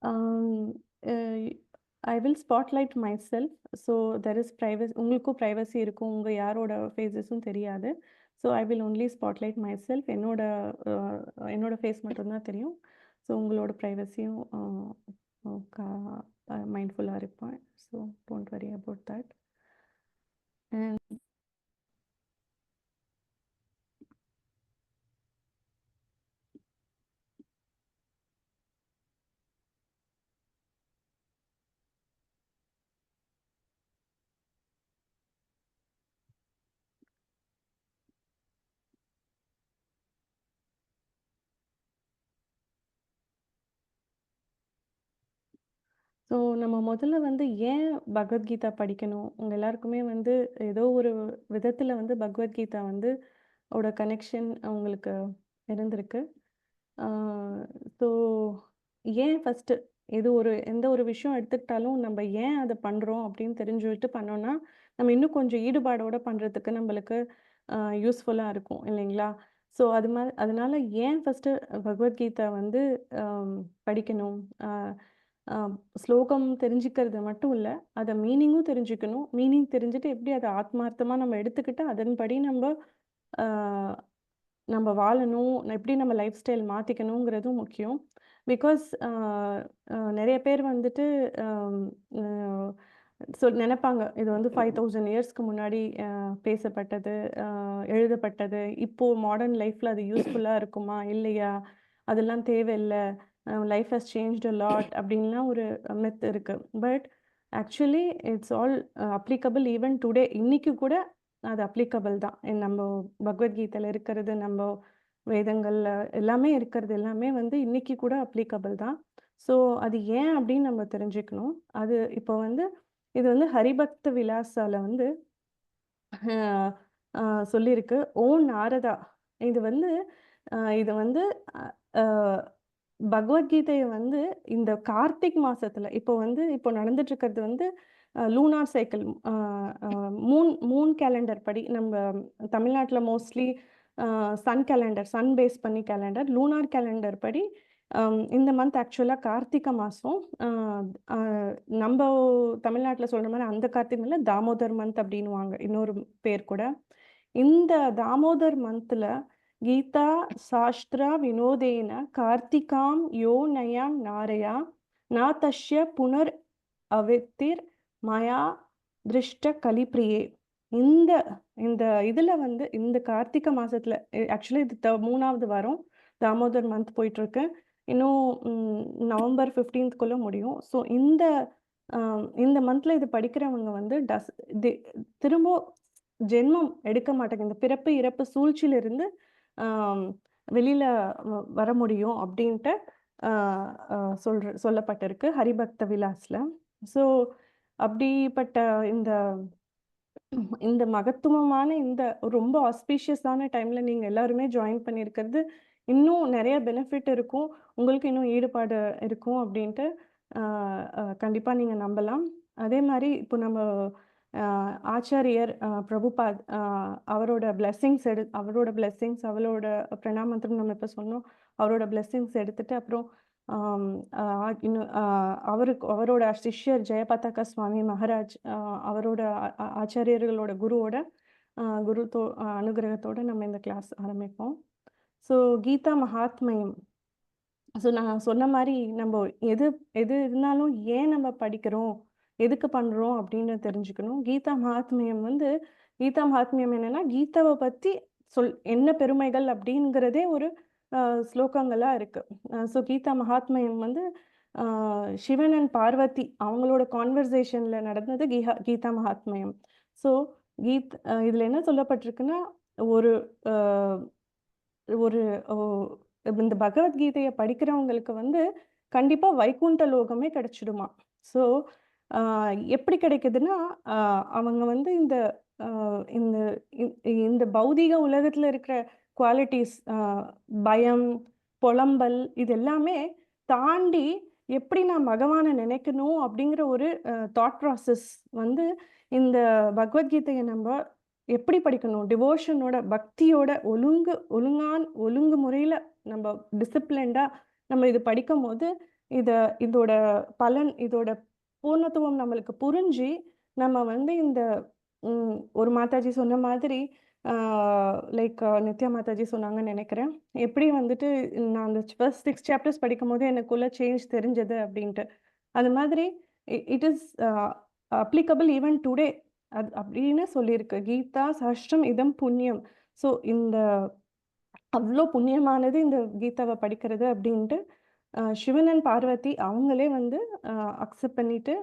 Um, I will spotlight myself. So there is privacy. உங்களுக்கும் privacy இருக்கும். உங்க யாரோட ஃபேஸஸும் தெரியாது. So I will only spotlight my self. என்னோட ஃபேஸ் மட்டும்தான் தெரியும். ஸோ உங்களோட ப்ரைவசியும் மைண்ட்ஃபுல்லாக இருப்பேன். So don't worry about that. And so நம்ம முதல்ல வந்து ஏன் பகவத்கீதா படிக்கணும்? உங்க எல்லாருக்குமே வந்து ஏதோ ஒரு விதத்துல வந்து பகவத்கீதா வந்து ஓட கனெக்ஷன் உங்களுக்கு இருந்திருக்கு. ஸோ ஏன் ஃபஸ்ட்டு எந்த ஒரு விஷயம் எடுத்துக்கிட்டாலும் நம்ம ஏன் அத பண்றோம் அப்படின்னு தெரிஞ்சுட்டு பண்ணோம்னா, நம்ம இன்னும் கொஞ்சம் ஈடுபாடோட பண்றதுக்கு நம்மளுக்கு யூஸ்ஃபுல்லா இருக்கும் இல்லைங்களா? ஸோ அதனால ஏன் ஃபஸ்ட்டு பகவத்கீதா வந்து அம் படிக்கணும்? அ அ ஸ்லோகம் தெரிஞ்சுக்கிறது மட்டும் இல்ல, அத மீனிங்கும் தெரிஞ்சுக்கணும். மீனிங் தெரிஞ்சுட்டு எப்படி அத ஆத்மார்த்தமா நம்ம எடுத்துக்கிட்டு அதன்படி அ நம்ம வாழணும், எப்படி நம்ம லைஃப் ஸ்டைல் மாத்திக்கணுங்கிறதும் முக்கியம். பிகாஸ் நெறைய பேர் வந்துட்டு அம் அ நெனைப்பாங்க. இது வந்து 5000 இயர்ஸ்க்கு முன்னாடி பேசப்பட்டது, எழுதப்பட்டது. இப்போ மாடர்ன் லைஃப்ல அது யூஸ்ஃபுல்லா இருக்குமா? இல்லையா? அதெல்லாம் தேவையில்ல. Life has changed a lot அப்படின்லாம் ஒரு மித் இருக்கு. But actually it's all applicable even today. இன்னைக்கு கூட அது அப்ளிகபிள் தான். நம்ப பகவத்கீதையில இருக்கிறது, வேதங்கள்ல எல்லாமே இருக்கிறது எல்லாமே வந்து இன்னைக்கு கூட அப்ளிகபிள் தான். ஸோ அது ஏன் அப்படின்னு நம்ம தெரிஞ்சுக்கணும். அது இப்போ வந்து இது வந்து ஹரிபக்த விலாசால வந்து அ அ சொல்லியிருக்கு. "ஓ நாரதா" இது வந்து இது வந்து அ அ பகவத்கீதைய வந்து இந்த கார்த்திக் மாசத்துல இப்போ நடந்துட்டு இருக்கிறது வந்து லூனார் சைக்கிள். அ அ மூன் கேலண்டர் படி நம்ம தமிழ்நாட்டுல மோஸ்ட்லி சன் பேஸ் பண்ணி கேலண்டர். லூனார் கேலண்டர் படி இந்த மந்த் ஆக்சுவலா கார்த்திகை மாசம். அ அ நம்ப தமிழ்நாட்டுல சொல்ற மாரி அந்த கார்த்திகை இல்ல, தாமோதர் மந்த் அப்படின்னுவாங்க. இன்னொரு பேர் கூட. இந்த தாமோதர் மந்த்ல கீதா சாஸ்திரா வினோதேன கார்த்திகாம் யோ நயாம் நாரயா நா தஸ்ய புனர் அவித்திர் மயா திருஷ்ட கலிப்ரியே. இந்த இந்த இதுல வந்து இந்த கார்த்திகை மாசத்துல ஆக்சுவலி இது 3வது வாரம் தாமோதர் மந்த் போயிட்டுருக்கு. இன்னும் நவம்பர் 15க்குள்ள முடியும். ஸோ இந்த மந்த்ல இது படிக்கிறவங்க வந்து தி திரும்ப ஜென்மம் எடுக்க மாட்டாங்க. இந்த பிறப்பு, இறப்பு சூழ்ச்சியிலிருந்து ஆம் வெளியில வர முடியும் அப்டின்ட்டு அ அ சொல்லப்பட்டிருக்கு ஹரிபக்த விலாஸ்ல. ஸோ அப்படிப்பட்ட இந்த இந்த மகத்துவமான இந்த ரொம்ப ஆஸ்பீஷியஸான டைம்ல நீங்க எல்லாருமே ஜாயின் பண்ணியிருக்கிறது, இன்னும் நெறைய பெனிஃபிட் இருக்கும். உங்களுக்கு இன்னும் ஈடுபாடு இருக்கும் அப்டின்ட்டு அ அ கண்டிப்பா நீங்க நம்பலாம். அதே மாரி இப்போ நம்ம ஆச்சாரியர் பிரபுபாத் அவரோட பிளெஸ்ஸிங்ஸ், அவளோட பிரணாமந்திரம் நம்ம இப்ப சொன்னோம். அவரோட பிளெஸ்ஸிங்ஸ் எடுத்துட்டு அப்புறம் ஆம் அ இன்னும் அவரோட சிஷ்யர் ஜெயபதாகா சுவாமி மகாராஜ் அவரோட ஆச்சாரியர்களோட குருவோட அனுகிரகத்தோட நம்ம இந்த கிளாஸ் ஆரம்பிப்போம். ஸோ கீதா மகாத்மியம். ஸோ நான் சொன்ன மாரி நம்ப எது எது இருந்தாலும் ஏன் நம்ம படிக்கிறோம்? எதுக்கு பண்றோம்? அப்படின்னு தெரிஞ்சுக்கணும். கீதா மகாத்மியம் என்னன்னா, கீதாவ பத்தி என்ன பெருமைகள் அப்படிங்கிறதே ஒரு அ ஸ்லோகங்களா இருக்கு. ஸோ கீதா மகாத்மியம் வந்து அ சிவன் அண்ட் பார்வதி அவங்களோட கான்வர்சேஷன்ல நடந்தது கீதா மகாத்மியம். ஸோ இதுல என்ன சொல்லப்பட்டிருக்குன்னா, ஒரு அ ஒரு ஓ இந்த பகவத்கீதைய படிக்கிறவங்களுக்கு வந்து கண்டிப்பா வைகுண்ட லோகமே கிடைச்சிடுமாம். ஸோ அ எப்படி கிடைக்குதுன்னா, அ அவங்க வந்து அ இந்த இந் இந்த பௌதீக உலகத்துல இருக்கிற குவாலிட்டீஸ் பயம், புலம்பல் இது எல்லாமே தாண்டி எப்படி நான் பகவான நினைக்கணும் அப்படிங்கிற ஒரு தாட் ப்ராசஸ் வந்து இந்த பகவத்கீதைய நம்ப எப்படி படிக்கணும்? டிவோஷனோட, பக்தியோட, ஒழுங்கு முறையில நம்ம டிசிப்ளின்டா நம்ம இது படிக்கும்போது, இத இதோட பலன், இதோட பூர்ணத்துவம் நம்மளுக்கு புரிஞ்சு, நம்ம வந்து இந்த ஒரு மாதாஜி சொன்ன மாதிரி, ஆ லைக் நித்யா மாதாஜி சொன்னாங்கன்னு நெனைக்கிறேன். எப்படி வந்துட்டு நான் அந்த ஃபர்ஸ்ட் 6 சாப்டர்ஸ் படிக்கும்போது எனக்குள்ள சேஞ்ச் தெரிஞ்சது அப்படின்ட்டு. அது மாதிரி it is applicable even today. அது அப்படின்னு சொல்லியிருக்கு. கீதா சஹஸ்ரம் இதம் புண்ணியம். ஸோ இந்த அவ்ளோ புண்ணியமானது இந்த கீதாவ படிக்கிறது அப்படின்ட்டு சிவன் அண்ட் பார்வதி அவங்களே வந்து அக்செப்ட் பண்ணிட்டு,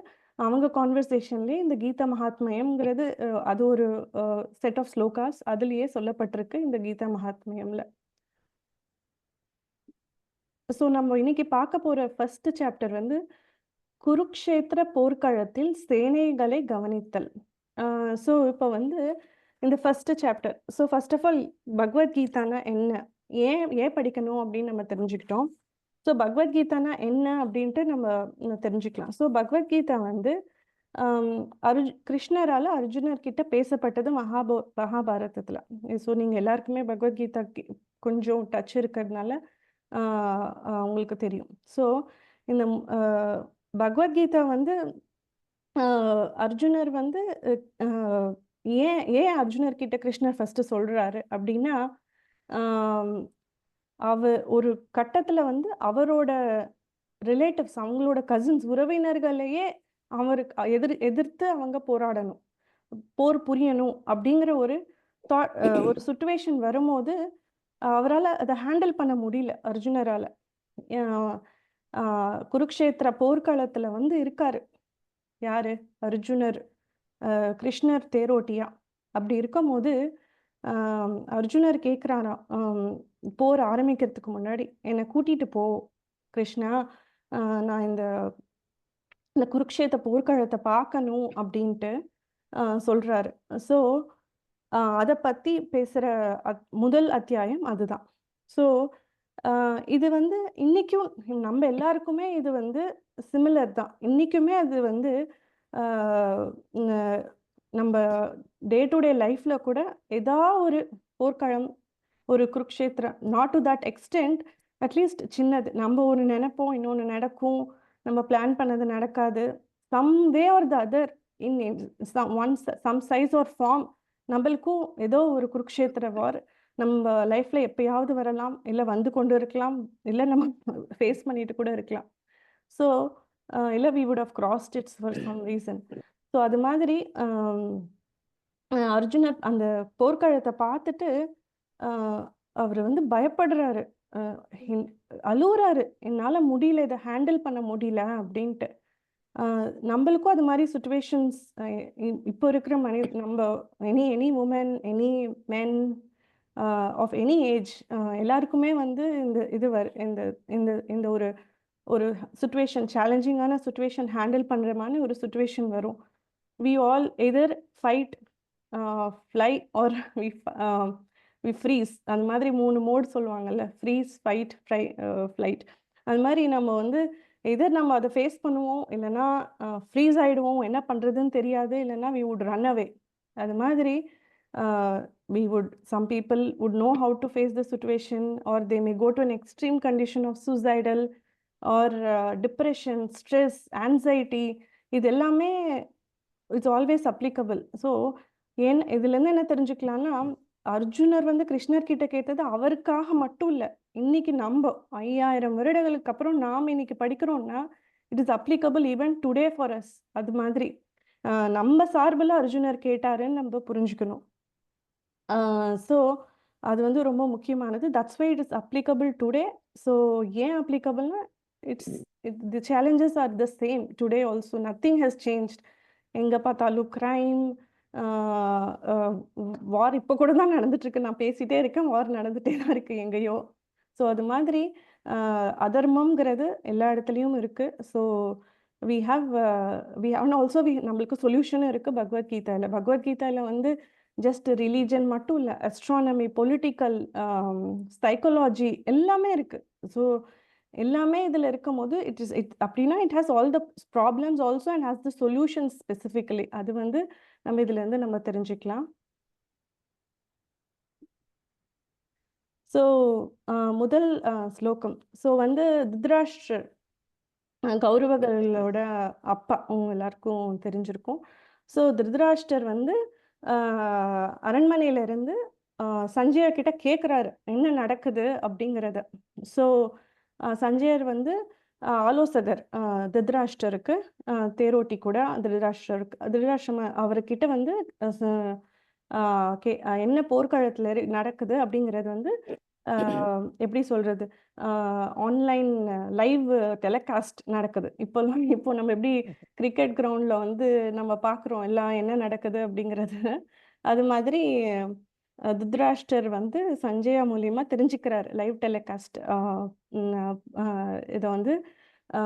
அவங்க கான்வர்சேஷன்லயே இந்த கீதா மகாத்மியம்ங்கிறது அது ஒரு செட் ஆஃப் ஸ்லோகாஸ் அதிலேயே சொல்லப்பட்டிருக்கு இந்த கீதா மகாத்மியம்ல. ஸோ நம்ம இன்னைக்கு பார்க்க போற ஃபர்ஸ்ட் சாப்டர் வந்து குருக்ஷேத்திர போர்க்களத்தில் சேனைகளை கவனித்தல். ஸோ இப்போ வந்து இந்த first chapter. So first of all பகவத்கீதானா என்ன? ஏன் ஏன் படிக்கணும் அப்படின்னு நம்ம தெரிஞ்சுக்கிட்டோம். ஸோ பகவத்கீதானா என்ன அப்படின்ட்டு நம்ம தெரிஞ்சுக்கலாம். ஸோ பகவத்கீதா வந்து கிருஷ்ணரால அர்ஜுனர் கிட்ட பேசப்பட்டது மகாபாரதத்துல. ஸோ நீங்க எல்லாருக்குமே பகவத்கீதா கொஞ்சம் டச் இருக்கிறதுனால உங்களுக்கு தெரியும். ஸோ இந்த பகவத்கீதா வந்து அர்ஜுனர் வந்து ஏன் ஏன் அர்ஜுனர் கிட்ட கிருஷ்ணர் ஃபர்ஸ்ட் சொல்றாரு அப்படின்னா, ஒரு கட்டத்துல வந்து அவரோட ரிலேட்டிவ்ஸ் அவங்களோட கசின்ஸ் உறவினர்களையே அவருக்கு எதிர்த்து அவங்க போராடணும், போர் புரியணும் அப்படிங்கிற ஒரு ஒரு சுச்சுவேஷன் வரும்போது அவரால் அதை ஹேண்டில் பண்ண முடியல அர்ஜுனரால. குருக்ஷேத்திர போர்க்களத்துல வந்து இருக்காரு யாரு? அர்ஜுனர், கிருஷ்ணர் தேரோட்டியா. அப்படி இருக்கும்போது அர்ஜுனர் கேட்குறாராம், போர் ஆரம்பிக்கிறதுக்கு முன்னாடி என்னை கூட்டிட்டு போ கிருஷ்ணா, நான் இந்த இந்த குருக்ஷேத்திர போர்க்களத்தை பார்க்கணும் அப்படின்ட்டு சொல்றாரு. ஸோ அதை பத்தி பேசுற முதல் அத்தியாயம் அதுதான். ஸோ இது வந்து இன்னைக்கும் நம்ம எல்லாருக்குமே இது வந்து சிமிலர் தான். இன்னைக்குமே அது வந்து நம்ம டே டு டே லைஃப்ல கூட ஏதா ஒரு போர்க்களம், ஒரு Kurukshetra, not to that extend, at least சின்னது. நம்ம ஒரு நினைப்போம், இன்னொன்று நடக்கும், நம்ம பிளான் பண்ணது நடக்காது. Some way or the other in some size or form நம்மளுக்கும் ஏதோ ஒரு குருக்ஷேத்திர வார் நம்ம லைஃப்ல எப்பயாவது வரலாம், இல்லை வந்து கொண்டு இருக்கலாம், இல்லை நம்ம ஃபேஸ் பண்ணிட்டு கூட இருக்கலாம். ஸோ இல்லை we would have crossed its for some reason. So அது மாதிரி அர்ஜுனர் அந்த போர்க்களத்தை பார்த்துட்டு அவர் வந்து பயப்படுறாரு, அழுவுறாரு, என்னால் முடியல, இதை ஹேண்டில் பண்ண முடியல அப்படின்ட்டு. நம்மளுக்கும் அது மாதிரி சுச்சுவேஷன்ஸ் இப்போ இருக்கிற நம்ம any woman, any men of any age எல்லாருக்குமே வந்து இது இந்த இந்த இந்த ஒரு ஒரு சுச்சுவேஷன், சேலஞ்சிங்கான சுச்சுவேஷன் ஹேண்டில் பண்ணுற மாதிரி ஒரு சுச்சுவேஷன் வரும். We all either fight, fly or we freeze. அந்த மாதிரி 3 மோட் சொல்லுவாங்கல்ல, ஃப்ரீஸ், ஃபைட், ஃப்ளைட். அது மாதிரி நம்ம வந்து எதர் நம்ம அதை ஃபேஸ் பண்ணுவோம், இல்லைன்னா ஃப்ரீஸ் ஆகிடுவோம், என்ன பண்ணுறதுன்னு தெரியாது, இல்லைன்னா வி வுட் ரன் அவே. அது மாதிரி some people would know how to face the situation, or they may go to an extreme condition of suicidal or depression, stress, anxiety. இது எல்லாமே இட்ஸ் ஆல்வேஸ் அப்ளிகபிள். ஸோ இதுலேருந்து என்ன தெரிஞ்சுக்கலாம்னா, அர்ஜுனர் வந்து கிருஷ்ணர் கிட்ட கேட்டது அவருக்காக மட்டும் இல்லை. இன்னைக்கு நம்ம 5000 வருடங்களுக்கு அப்புறம் நாம் இன்னைக்கு படிக்கிறோம்னா it is applicable even today for us. அது மாதிரி நம்ம சார்பில் அர்ஜுனர் கேட்டாருன்னு நம்ம புரிஞ்சுக்கணும். ஸோ அது வந்து ரொம்ப முக்கியமானது. That's why it is applicable today. So ஏன் அப்ளிகபிள்னா the challenges are the same today also. Nothing has changed. எங்கே பார்த்தாலும் க்ரைம், வார் இப்போ கூட தான் நடந்துட்டுருக்கு. நான் பேசிகிட்டே இருக்கேன், வார் நடந்துகிட்டே தான் இருக்குது எங்கேயோ. ஸோ அது மாதிரி அதர்மங்கிறது எல்லா இடத்துலையும் இருக்குது. ஸோ வி ஹாவ் ஆல்சோ நம்மளுக்கு சொல்யூஷனும் இருக்குது பகவத்கீதையில். பகவத்கீதையில் வந்து ஜஸ்ட் ரிலீஜன் மட்டும் இல்லை, அஸ்ட்ரானமி, பொலிட்டிக்கல், சைக்காலஜி எல்லாமே இருக்குது. ஸோ எல்லாமே இதில் இருக்கும்போது அப்படின்னா it has all the problems also and has the solution specifically. அது வந்து நம்ம இதுலேருந்து நம்ம தெரிஞ்சுக்கலாம். ஸோ முதல் ஸ்லோகம். ஸோ வந்து திருதராஷ்டிரர் கௌரவர்களோட அப்பா அவங்க எல்லாருக்கும் தெரிஞ்சிருக்கும். ஸோ திருதராஷ்டர் வந்து அரண்மனையில இருந்து சஞ்சயா கிட்ட கேட்குறாரு, என்ன நடக்குது அப்படிங்கிறத. ஸோ சஞ்சயர் வந்து ஆலோசகர் திருதராஷ்டருக்கு, தேரோட்டி கூட திருதராஷ்டருக்கு திருதராஷ்டிரம அவர்கிட்ட வந்து அ ச ஆ கே என்ன போர்க்களத்துல நடக்குது அப்படிங்கிறது வந்து எப்படி சொல்றது? ஆ ஆன்லைன் லைவ் டெலிகாஸ்ட் நடக்குது. இப்போ நம்ம எப்படி கிரிக்கெட் கிரவுண்ட்ல வந்து நம்ம பார்க்குறோம் எல்லாம் என்ன நடக்குது அப்படிங்கிறது. அது மாதிரி திருதராஷ்டர் வந்து சஞ்சயா மூலியமா தெரிஞ்சுக்கிறாரு. லைவ் டெலிகாஸ்ட் ம் அ இத வந்து ஆ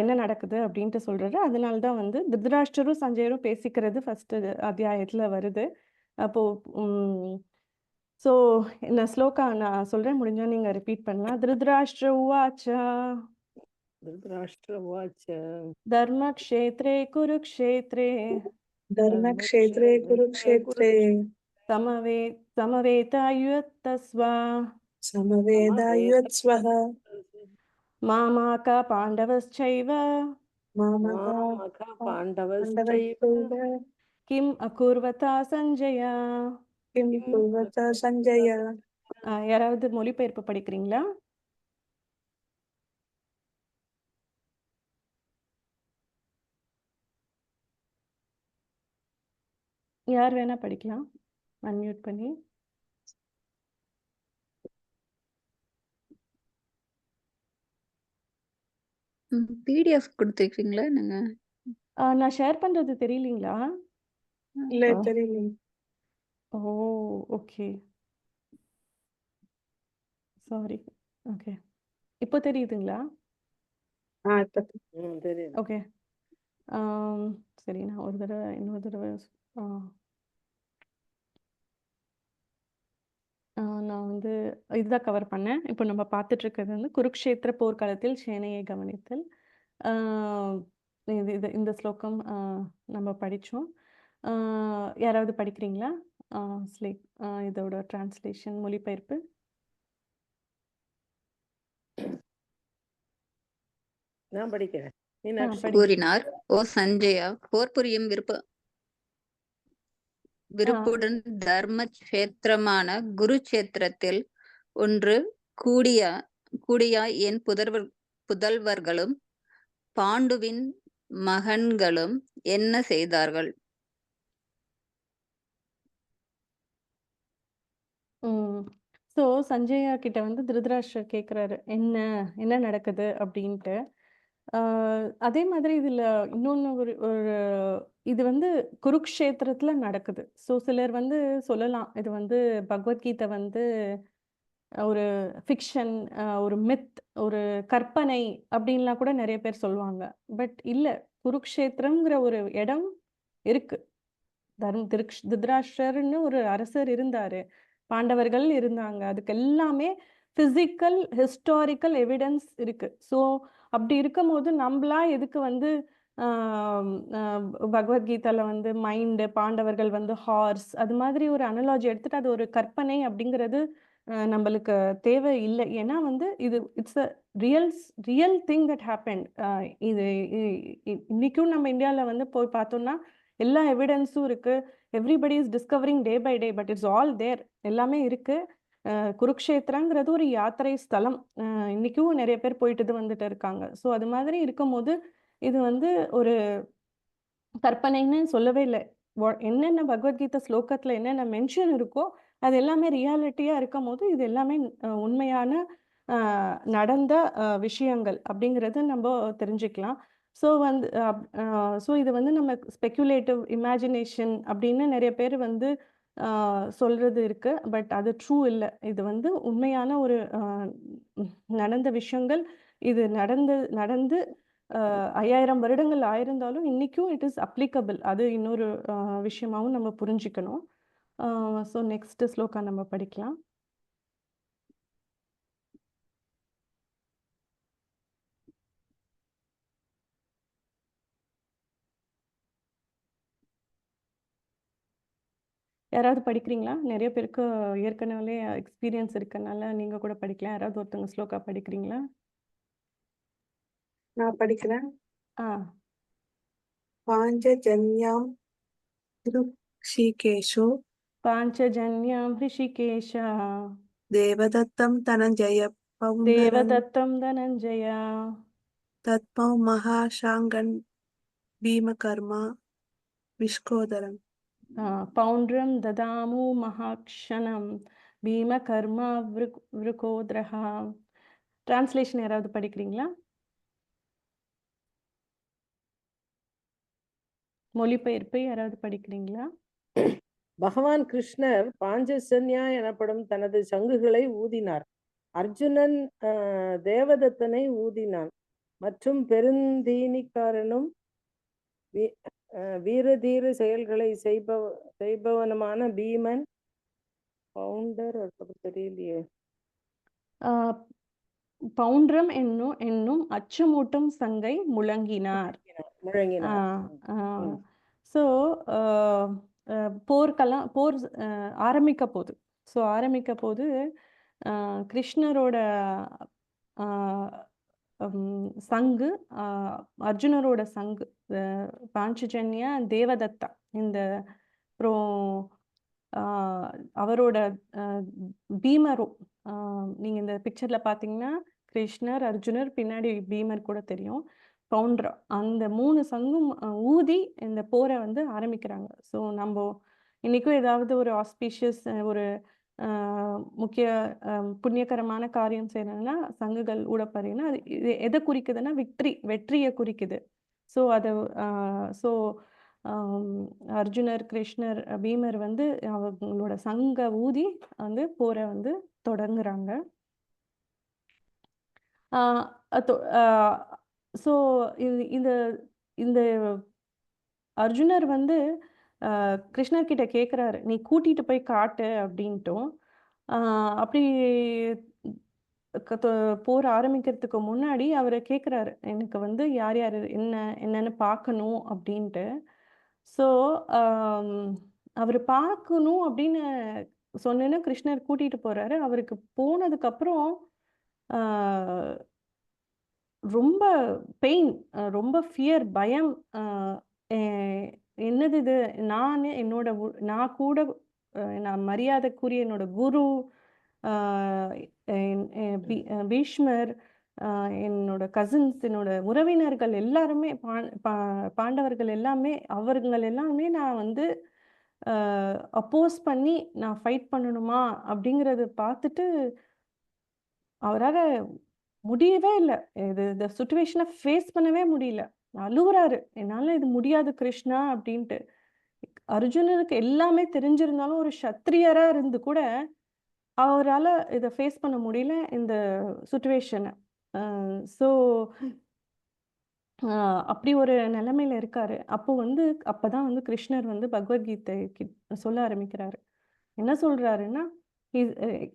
என்ன நடக்குது அப்படின்ட்டு சொல்றாரு. அதனால தான் வந்து திருதராஷ்டரும், சஞ்சயரும் பேசிக்கிறது ஃபர்ஸ்ட்டு அத்தியாயத்துல வருது. அப்போ ம் ஸோ இந்த ஸ்லோகா நான் சொல்றேன். முடிஞ்சா நீங்க ரிப்பீட் பண்ணலாம். திருதராஷ்டிர உவாச்ச धृतराष्ट्रवाच தர்மக்ஷேத்ரே குருக்ஷேத்ரே धर्मक्षेत्रे कुरुक्षेत्रे समवे समवेतायुत्तस्वा समवेदायुत्स्वः मामाका पाण्डवश्चैव मामका मामका पाण्डवश्चैव पाण्डवश्चैव किम् अकुर्वता सञ्जय. किं कुर्वत सञ्जय. யாராவது மொழிபெயர்ப்பு படிக்கிறீங்களா? யார் வேணா படிக்கலாம். அன்மியூட் பண்ணி. பிடிஎஃப் கொடுத்துருக்கீங்களா நீங்க? நான் ஷேர் பண்றது தெரியலீங்களா? இல்ல தெரியல. ஓ! ஓகே. சாரி. ஓகே. இப்போ தெரியுதுங்களா? இப்ப தெரியுது. ஓகே. சரி நான் இன்னொரு தடவ ஆ நான் வந்து இதுதான் கவர் பண்ணேன். இப்போ நம்ம பார்த்துட்டு இருக்கிறது வந்து குருக்ஷேத்திர போர்க்களத்தில் சேனையை கவனித்தல். ஆ இது இது இந்த ஸ்லோகம் நம்ம படிச்சோம். ஆ யாராவது படிக்கிறீங்களா? ஆ ஸ்லே இதோட டிரான்ஸ்லேஷன் மொழிபெயர்ப்பு. நான் படிக்கிறேன். படிங்க. கூறினார், ஓ சஞ்சயா, போர் புரியும் விருப்புடன் தர்ம கஷேத்திரமான குருச்சேத்திரத்தில் ஒன்று கூடிய என் புதல்வர்களும் பாண்டுவின் மகன்களும் என்ன செய்தார்கள்? ஸோ சஞ்சயா கிட்ட வந்து திருதராஷ்டிரர் கேட்குறாரு, என்ன நடக்குது அப்படின்ட்டு. அதே மாதிரி இதில் இன்னொன்று ஒரு ஒரு இது வந்து குருக்ஷேத்திரத்தில் நடக்குது. ஸோ சிலர் வந்து சொல்லலாம், இது வந்து பகவத்கீதை வந்து ஒரு ஃபிக்ஷன், ஒரு மித், ஒரு கற்பனை அப்படின்லாம் கூட நிறைய பேர் சொல்லுவாங்க. பட் இல்ல, குருக்ஷேத்திரம்ங்கிற ஒரு இடம் இருக்கு. திருதராஷ்டிரர்ன்னு ஒரு அரசர் இருந்தாரு. பாண்டவர்கள் இருந்தாங்க. அதுக்கு எல்லாமே பிசிக்கல், ஹிஸ்டாரிக்கல் எவிடன்ஸ் இருக்கு. ஸோ அப்படி இருக்கும்போது நம்பளா எதுக்கு வந்து ஆ அ பகவத்கீதால வந்து மைண்டு, பாண்டவர்கள் வந்து ஹார்ஸ் அது மாதிரி ஒரு அனாலஜி எடுத்துட்டு அது ஒரு கற்பனை அப்படிங்கிறது நம்பளுக்கு தேவை இல்ல. ஏன்னா வந்து இது it's a real thing that happened. இது இ இ இன்னைக்கும் நம்ம இந்தியால வந்து போய் பார்த்தோம்னா, எல்லா எவிடன்ஸும் இருக்கு. Everybody is discovering day by day. But it's all there. எல்லாமே இருக்கு. குருக்ஷேத்திரங்கிறது ஒரு யாத்திரை ஸ்தலம். இன்னைக்கும் நெறைய பேர் போயிட்டு வந்துட்டு இருக்காங்க. ஸோ அது மாதிரி இருக்கும்போது, இது வந்து ஒரு கற்பனைன்னு சொல்லவே இல்ல. என்னென்ன பகவத்கீதை ஸ்லோகத்துல என்னென்ன மென்ஷன் இருக்கோ, அது எல்லாமே ரியாலிட்டியா இருக்கும்போது, இது எல்லாமே உண்மையான அ நடந்த விஷயங்கள் அப்படிங்கிறது நம்ப தெரிஞ்சுக்கலாம். ஸோ வந்து ஸோ இது வந்து நம்ம ஸ்பெக்குலேட்டிவ் இமேஜினேஷன் அப்படின்னு நெறைய பேர் வந்து அ சொல்றது இருக்கு. பட் அது ட்ரூ இல்ல. இது வந்து உண்மையான ஒரு நடந்த விஷயங்கள். இது நடந்து 5000 வருடங்கள் ஆயிருந்தாலும், இன்னைக்கும் இட் இஸ் அப்ளிகபிள். அது இன்னொரு விஷயமாவும் நம்ம புரிஞ்சுக்கணும். ஸோ நெக்ஸ்ட் ஸ்லோகா நம்ம படிக்கலாம். யாராவது படிக்கிறீங்களா? நெறைய பேருக்கு ஏற்கனவே எக்ஸ்பீரியன்ஸ் இருக்கனால, நீங்க கூட படிக்கலாம். யாராவது ஒருத்தவங்க ஸ்லோகா படிக்கிறீங்களா? நான் படிக்கிறேன். ஆ பாஞ்சஜன்யாம் ருஷிகேஷோ பாஞ்சஜன்யாம் ஹிருஷிகேஷா தேவதத்தம் தனஞ்சய பௌந்தரம் தேவதத்தம் தனஞ்சயா தத்மௌ மகாசாங்கன் பீமகர்மா விஷ்கோதரம். பௌண்ட்ரம் ததாமு மகாக்ஷணம் பீமகர்மா விருகோத்ரஹா. டிரான்ஸ்லேஷன் யாராவது படிக்கிறீங்களா? மொழிபெயர்ப்பு யாராவது படிக்கிறீங்களா? பகவான் கிருஷ்ணர் பாஞ்சஜன்யா எனப்படும் தனது சங்குகளை ஊதினார். அர்ஜுனன் தேவதத்தனை ஊதினான். மற்றும் பெருந்தீனிக்காரனும் வீரதீர செயல்களை செய்பவனுமான பீமன் பவுண்டர் தெரியலையே. பவுண்ட்ரம் என்னும் அச்சமூட்டும் சங்கை முழங்கினார். ஸோ போர் ஆரம்பிக்க போகுது. ஸோ ஆரம்பிக்க போது கிருஷ்ணரோட சங்கு, அர்ஜுனரோட சங்கு, பாஞ்சஜன்யா, தேவதத்தா, இந்த அப்புறம் அவரோட பீமரும், நீங்கள் இந்த பிக்சரில் பார்த்தீங்கன்னா கிருஷ்ணர், அர்ஜுனர், பின்னாடி பீமர் கூட தெரியும். பவுண்டரா, அந்த 3 சங்கும் ஊதி இந்த போரை வந்து ஆரம்பிக்கிறாங்க. ஸோ நம்ம இன்றைக்கும் ஏதாவது ஒரு ஆஸ்பீஷியஸ் ஒரு முக்கிய புண்ணியகரமான காரியம் செய்யணும்னா சங்குகள் ஊடப்படுறீங்கன்னா அது எதை குறிக்குதுன்னா வெற்றியை குறிக்குது. ஸோ அதை அர்ஜுனர், கிருஷ்ணர், பீமர் வந்து அவங்களோட சங்க ஊதி வந்து போரை வந்து தொடங்குறாங்க. ஸோ இந்த இந்த அர்ஜுனர் வந்து கிருஷ்ணர்கிட்ட கேட்குறாரு, நீ கூட்டிகிட்டு போய் காட்டு அப்படின்ட்டும். அப்படி போர் ஆரம்பிக்கிறதுக்கு முன்னாடி அவர் கேட்குறாரு, எனக்கு வந்து யார் யார் என்னன்னு பார்க்கணும் அப்படின்ட்டு. ஸோ அவர் பார்க்கணும் அப்படின்னு சொன்னேன்னு கிருஷ்ணர் கூட்டிகிட்டு போகிறாரு. அவருக்கு போனதுக்கப்புறம் ரொம்ப பெயின், ரொம்ப ஃபியர், பயம். என்னது இது, நான் கூட நான் மரியாதைக்குரிய என்னோட குரு, பீஷ்மர், என்னோட கசின்ஸ், என்னோட உறவினர்கள் எல்லாருமே, பாண்டவர்கள் எல்லாமே, அவர்கள் எல்லாமே நான் வந்து அப்போஸ் பண்ணி நான் ஃபைட் பண்ணணுமா அப்படிங்கிறத பார்த்துட்டு அவரால் முடியவே இல்லை. இந்த சுச்சுவேஷனை ஃபேஸ் பண்ணவே முடியல. அழுகுறாரு, என்னால் இது முடியாது கிருஷ்ணா அப்படின்ட்டு. அர்ஜுனனுக்கு எல்லாமே தெரிஞ்சிருந்தாலும் ஒரு சத்திரியராக இருந்து கூட அவரால் இதை ஃபேஸ் பண்ண முடியல, இந்த சுச்சுவேஷனை. ஸோ அப்படி ஒரு நிலைமையில இருக்காரு. அப்போதான் வந்து கிருஷ்ணர் வந்து பகவத்கீதை சொல்ல ஆரம்பிக்கிறாரு. என்ன சொல்றாருன்னா,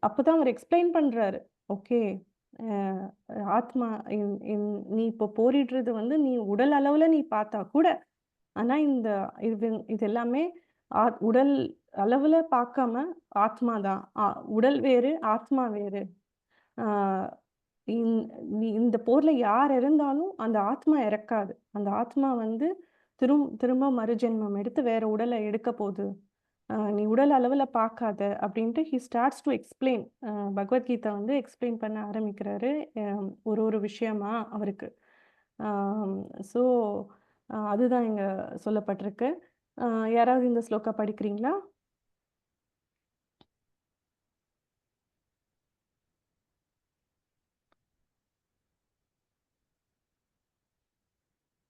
அப்போதான் அவர் எக்ஸ்பிளைன் பண்றாரு. ஓகே, ஆத்மா, நீ இப்போ போரிடுறது வந்து நீ உடல் அளவுல நீ பார்த்தா கூட, ஆனா இது எல்லாமே உடல் அளவுல பார்க்காம ஆத்மா தான். உடல் வேறு, ஆத்மா வேறு. இந்த போர்ல யார் இருந்தாலும் அந்த ஆத்மா இறக்காது. அந்த ஆத்மா வந்து திரும்ப மறுஜென்மம் எடுத்து வேற உடலை எடுக்க போகுது. நீ உடல் அளவுல பார்க்காத அப்படின்ட்டு he starts to explain. Bhagavad Gita வந்து எக்ஸ்பிளைன் பண்ண ஆரம்பிக்கிறாரு, ஒரு விஷயமா அவருக்கு. ஸோ அதுதான் இங்க சொல்லப்பட்டிருக்கு. யாராவது இந்த ஸ்லோகா படிக்கிறீங்களா?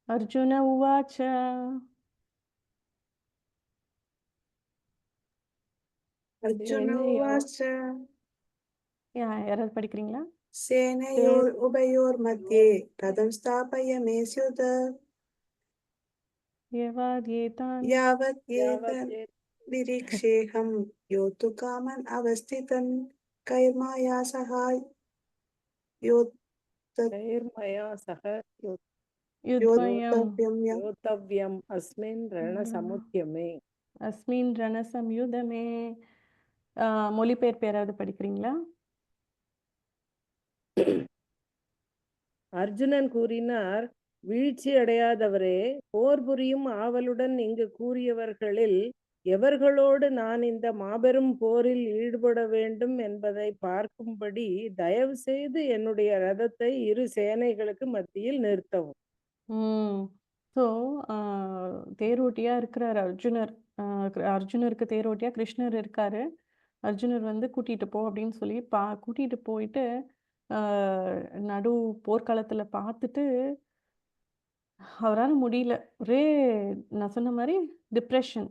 அர்ஜுன உவாச்ச. அர்ஜுன உவாச்ச. யாராவது படிக்கிறீங்களா? சேனையோர் உபயோர் மத்தியே ரதம் ஸ்தாபயமே ஸ்யுத யாவத் ஏதன் விரிக்ஷேஹம் யோத்து காமன் அவஸ்திதன் கைர்மாயா சகாய் யோத்தவ்யம் அஸ்மின் ரணசமுத்யமே. அஸ்மின் ரணசம்யுதமே. மொழிபெயர்ப்பு யாராவது படிக்கிறீங்களா? அர்ஜுனன் கூறினார், வீழ்ச்சி அடையாதவரே, போர் புரியும் ஆவலுடன் இங்கு கூறியவர்களில் எவர்களோடு நான் இந்த மாபெரும் போரில் ஈடுபட வேண்டும் என்பதை பார்க்கும்படி தயவு செய்து என்னுடைய ரதத்தை இரு சேனைகளுக்கு மத்தியில் நிறுத்தவும். ஸோ தேரோட்டியா இருக்கிறார் அர்ஜுனர். அர்ஜுனருக்கு தேரோட்டியா கிருஷ்ணர் இருக்காரு. அர்ஜுனர் வந்து கூட்டிட்டு போ அப்படின்னு சொல்லி கூட்டிட்டு போயிட்டு நடு போர்க்களத்துல பார்த்துட்டு அவரால் முடியல. ஒரே நான் சொன்ன மாதிரி டிப்ரெஷன்.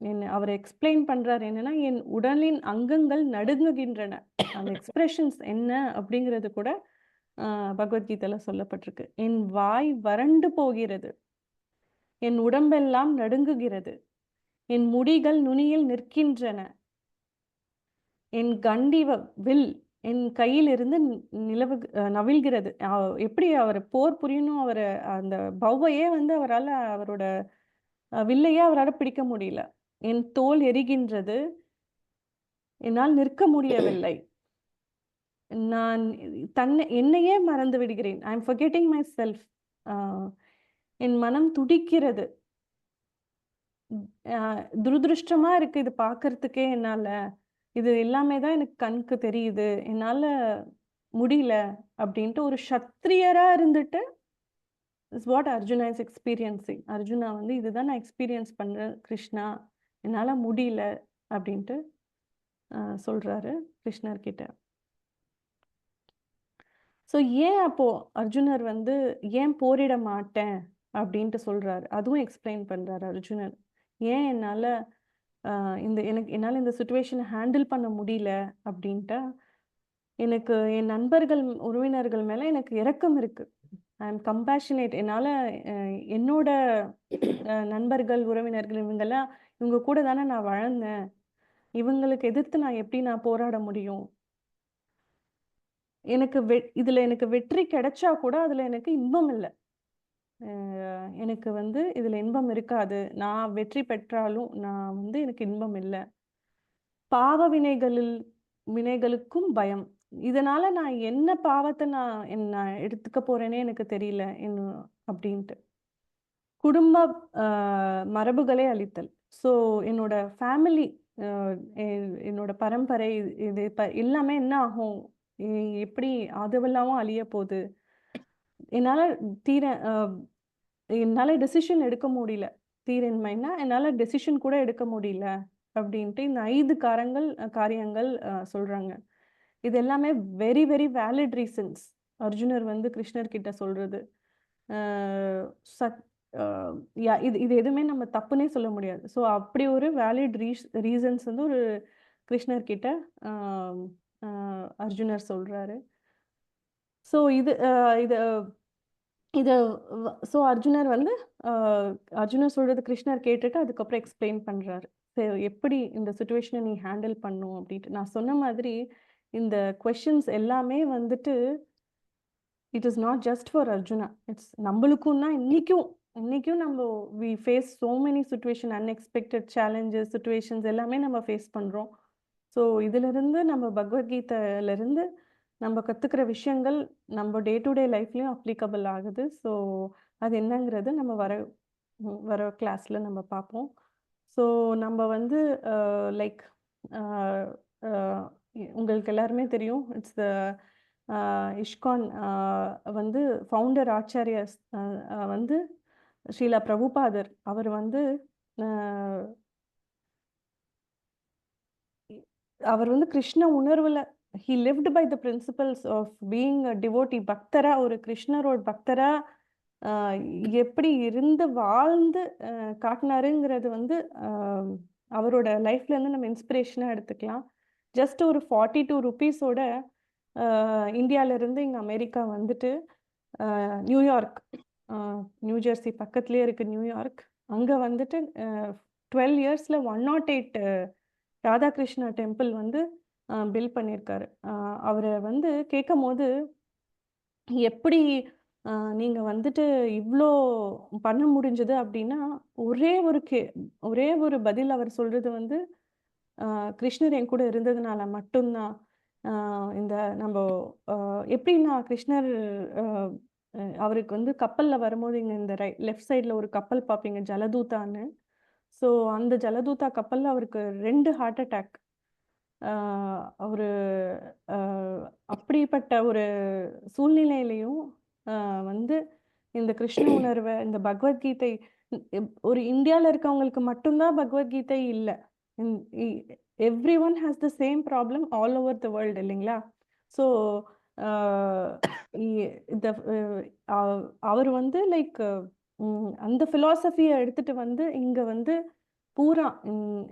என்ன அவர் எக்ஸ்பிளைன் பண்றாரு என்னன்னா, என் உடலின் அங்கங்கள் நடுங்குகின்றன. அந்த எக்ஸ்பிரஷன்ஸ் என்ன அப்படிங்கிறது கூட பகவத்கீதையில சொல்லப்பட்டிருக்கு. என் வாய் வறண்டு போகிறது, என் உடம்பெல்லாம் நடுங்குகிறது, என் முடிகள் நுனியில் நிற்கின்றன, என் கண்டி வில் என் கையிலிருந்து நவிழ்கிறது. எப்படி அவர் போர் புரியணும், அவர் அந்த பௌவையே வந்து அவரால் அவரோட வில்லையே அவரால் பிடிக்க முடியல. என் தோல் எரிகின்றது, என்னால் நிற்க முடியவில்லை, நான் என்னையே மறந்து விடுகிறேன். I am forgetting myself. என் மனம் துடிக்கிறது. துரதிருஷ்டமா இருக்கு இது பார்க்கறதுக்கே. என்னால இது எல்லாமே தான் எனக்கு கண்ணுக்கு தெரியுது, என்னால முடியல அப்படின்ட்டு ஒரு சத்திரியரா இருந்துட்டு is what Arjuna is experiencing. Arjuna வந்து இதுதான் நான் எக்ஸ்பீரியன்ஸ் பண்றேன் கிருஷ்ணா, என்னால முடியல அப்படின்ட்டு சொல்றாரு கிருஷ்ணர் கிட்ட. ஸோ ஏன் அப்போ அர்ஜுனர் வந்து ஏன் போரிட மாட்டேன் அப்படின்ட்டு சொல்றாரு, அதுவும் எக்ஸ்பிளைன் பண்றாரு அர்ஜுனர். ஏன் என்னால் என்னால் இந்த சுச்சுவேஷனை ஹேண்டில் பண்ண முடியல அப்படின்ட்டு. எனக்கு என் நண்பர்கள் உறவினர்கள் மேலே எனக்கு இரக்கம் இருக்கு. I am compassionate. என்னால் என்னோட நண்பர்கள் உறவினர்கள் இவங்க கூட தானே நான் வளர்ந்தேன், இவங்களுக்கு எதிர்த்து நான் எப்படி போராட முடியும்? எனக்கு எனக்கு வெற்றி கிடைச்சா கூட அதில் எனக்கு இன்பம் இல்லை. எனக்கு வந்து இதில் இன்பம் இருக்காது. நான் வெற்றி பெற்றாலும் நான் வந்து எனக்கு இன்பம் இல்லை. பாவ வினைகளுக்கும் பயம். இதனால நான் என்ன பாவத்தை நான் எடுத்துக்க போறேனே எனக்கு தெரியல அப்படின்ட்டு. குடும்ப மரபுகளே அழித்தல். ஸோ என்னோட ஃபேமிலி, என்னோட பரம்பரை, இது எல்லாமே என்ன ஆகும், எப்படி அதுவெல்லாமும் அழிய போகுது. என்னால் டெசிஷன் எடுக்க முடியல. தீரன்மைன்னா என்னால் டெசிஷன் கூட எடுக்க முடியல அப்படின்ட்டு இந்த 5 காரியங்கள் சொல்றாங்க. இது எல்லாமே வெரி வெரி வேலிட் ரீசன்ஸ் அர்ஜுனர் வந்து கிருஷ்ணர் கிட்ட சொல்றது. இது எதுவுமே நம்ம தப்புன்னே சொல்ல முடியாது. ஸோ அப்படி ஒரு வேலிட் ரீசன்ஸ் வந்து ஒரு கிருஷ்ணர் கிட்ட அர்ஜுனர் சொல்றாரு. ஸோ ஸோ அர்ஜுனர் சொல்றது கிருஷ்ணர் கேட்டுட்டு அதுக்கப்புறம் எக்ஸ்பிளைன் பண்றாரு. எப்படி இந்த சுச்சுவேஷனை நீ ஹேண்டில் பண்ணும் அப்படின்ட்டு. நான் சொன்ன மாதிரி இந்த கொஷின்ஸ் எல்லாமே வந்துட்டு it is not just for Arjuna, it's நம்மளுக்கும் தான். இன்னைக்கும் நம்ம we face so many situation, unexpected challenges, situations எல்லாமே நம்ம ஃபேஸ் பண்றோம். ஸோ இதிலிருந்து நம்ம பகவத்கீதையிலிருந்து நம்ம கற்றுக்கிற விஷயங்கள் நம்ம டே டு டே லைஃப்லையும் அப்ளிகபிள் ஆகுது. ஸோ அது என்னங்கிறது நம்ம வர கிளாஸில் நம்ம பார்ப்போம். ஸோ நம்ம வந்து லைக் உங்களுக்கு எல்லாருமே தெரியும், இட்ஸ் த இஷ்கான் வந்து ஃபவுண்டர் ஆச்சாரியர் வந்து ஸ்ரீலா பிரபுபாதர். அவர் வந்து கிருஷ்ண உணர்வில் he lived by the principles of being a devotee. பக்தரா, ஒரு கிருஷ்ணரோட பக்தரா எப்படி இருந்து வாழ்ந்து காட்டினாருங்கிறது வந்து அவரோட லைஃப்ல இருந்து நம்ம இன்ஸ்பிரேஷனாக எடுத்துக்கலாம். ஜஸ்ட் ஒரு 42 ரூபீஸோட இந்தியாவிலேருந்து இங்கே அமெரிக்கா வந்துட்டு நியூயார்க், நியூஜெர்சி பக்கத்துலேயே இருக்குது நியூயார்க், அங்கே வந்துட்டு 12 இயர்ஸில் 108 ராதாகிருஷ்ணா டெம்பிள் வந்து பில்ட் பண்ணியிருக்காரு. அவரை வந்து கேட்கும் போது எப்படி நீங்கள் வந்துட்டு இவ்வளோ பண்ண முடிஞ்சது அப்படின்னா, ஒரே ஒரு பதில் அவர் சொல்கிறது வந்து கிருஷ்ணர் என் கூட இருந்ததுனால மட்டும்தான். இந்த நம்ம எப்படின்னா கிருஷ்ணர் அவருக்கு வந்து கப்பலில் வரும்போது இங்கே இந்த லெஃப்ட் சைடில் ஒரு கப்பல் பார்ப்பீங்க, ஜலதூதான்னு. ஸோ அந்த ஜலதூதா கப்பலில் அவருக்கு 2 ஹார்ட் அட்டாக். அவரு அப்படிப்பட்ட ஒரு சூழ்நிலையிலையும் வந்து இந்த கிருஷ்ண உணர்வை, இந்த பகவத்கீதை, ஒரு இந்தியாவில் இருக்கவங்களுக்கு மட்டும்தான் பகவத்கீதை இல்லை. Every one has the same problem all over the world, இல்லைங்களா? ஸோ இந்த அவர் வந்து லைக் அந்த ஃபிலாசபியை எடுத்துட்டு வந்து இங்கே வந்து பூரா